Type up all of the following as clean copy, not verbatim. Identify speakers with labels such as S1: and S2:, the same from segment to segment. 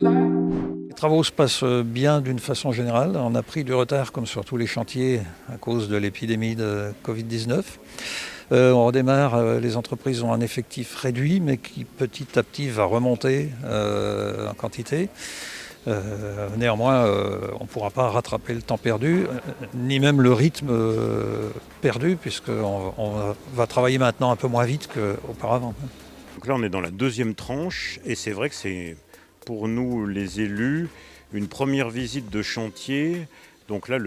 S1: Les travaux se passent bien d'une façon générale. On a pris du retard, comme sur tous les chantiers, à cause de l'épidémie de Covid-19. On redémarre, les entreprises ont un effectif réduit, mais qui petit à petit va remonter en quantité. Néanmoins, on ne pourra pas rattraper le temps perdu, ni même le rythme perdu, puisqu'on va travailler maintenant un peu moins vite qu'auparavant.
S2: Donc là, on est dans la deuxième tranche et c'est vrai que c'est pour nous, les élus, une première visite de chantier. Donc là,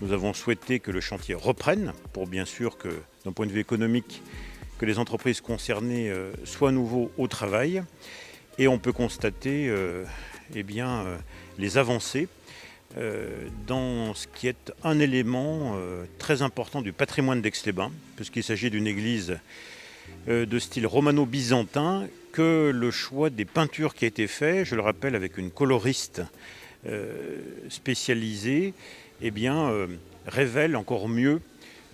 S2: nous avons souhaité que le chantier reprenne pour bien sûr que, d'un point de vue économique, que les entreprises concernées soient à nouveau au travail. Et on peut constater les avancées dans ce qui est un élément très important du patrimoine d'Aix-les-Bains, puisqu'il s'agit d'une église de style romano-byzantin, que le choix des peintures qui a été fait, je le rappelle avec une coloriste spécialisée, révèle encore mieux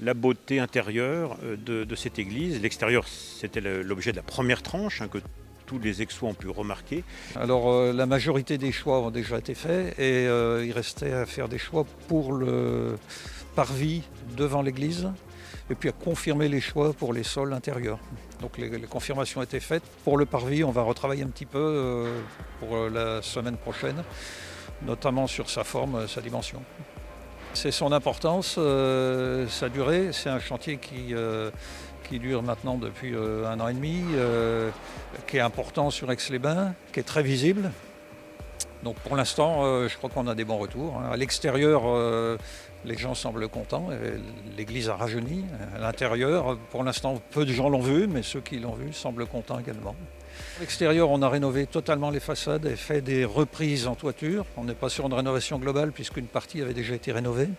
S2: la beauté intérieure de cette église. L'extérieur, c'était l'objet de la première tranche que tous les Aixois ont pu remarquer.
S1: Alors la majorité des choix ont déjà été faits et il restait à faire des choix pour le parvis devant l'église et puis à confirmer les choix pour les sols intérieurs. Donc les confirmations étaient faites. Pour le parvis, on va retravailler un petit peu pour la semaine prochaine, notamment sur sa forme, sa dimension. C'est son importance, sa durée. C'est un chantier qui dure maintenant depuis 1 an et demi, qui est important sur Aix-les-Bains, qui est très visible. Donc pour l'instant, je crois qu'on a des bons retours. À l'extérieur, les gens semblent contents. L'église a rajeuni. À l'intérieur, pour l'instant, peu de gens l'ont vu, mais ceux qui l'ont vu semblent contents également. À l'extérieur, on a rénové totalement les façades et fait des reprises en toiture. On n'est pas sur une rénovation globale puisqu'une partie avait déjà été rénovée.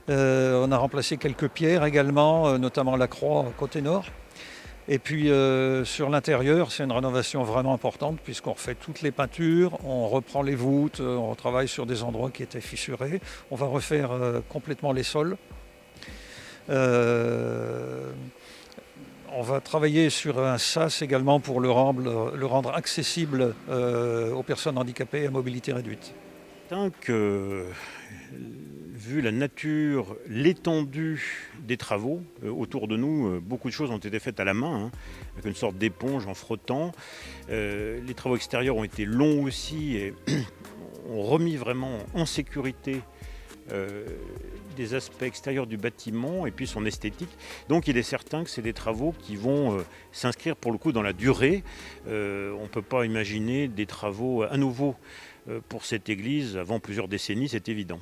S1: On a remplacé quelques pierres également, notamment la croix côté nord. Et puis sur l'intérieur, c'est une rénovation vraiment importante puisqu'on refait toutes les peintures, on reprend les voûtes, on travaille sur des endroits qui étaient fissurés. On va refaire complètement les sols. On va travailler sur un sas également pour le rendre accessible aux personnes handicapées à mobilité réduite.
S2: Vu la nature, l'étendue des travaux autour de nous, beaucoup de choses ont été faites à la main, avec une sorte d'éponge en frottant. Les travaux extérieurs ont été longs aussi et ont remis vraiment en sécurité des aspects extérieurs du bâtiment et puis son esthétique. Donc il est certain que c'est des travaux qui vont s'inscrire pour le coup dans la durée. On ne peut pas imaginer des travaux à nouveau pour cette église avant plusieurs décennies, c'est évident.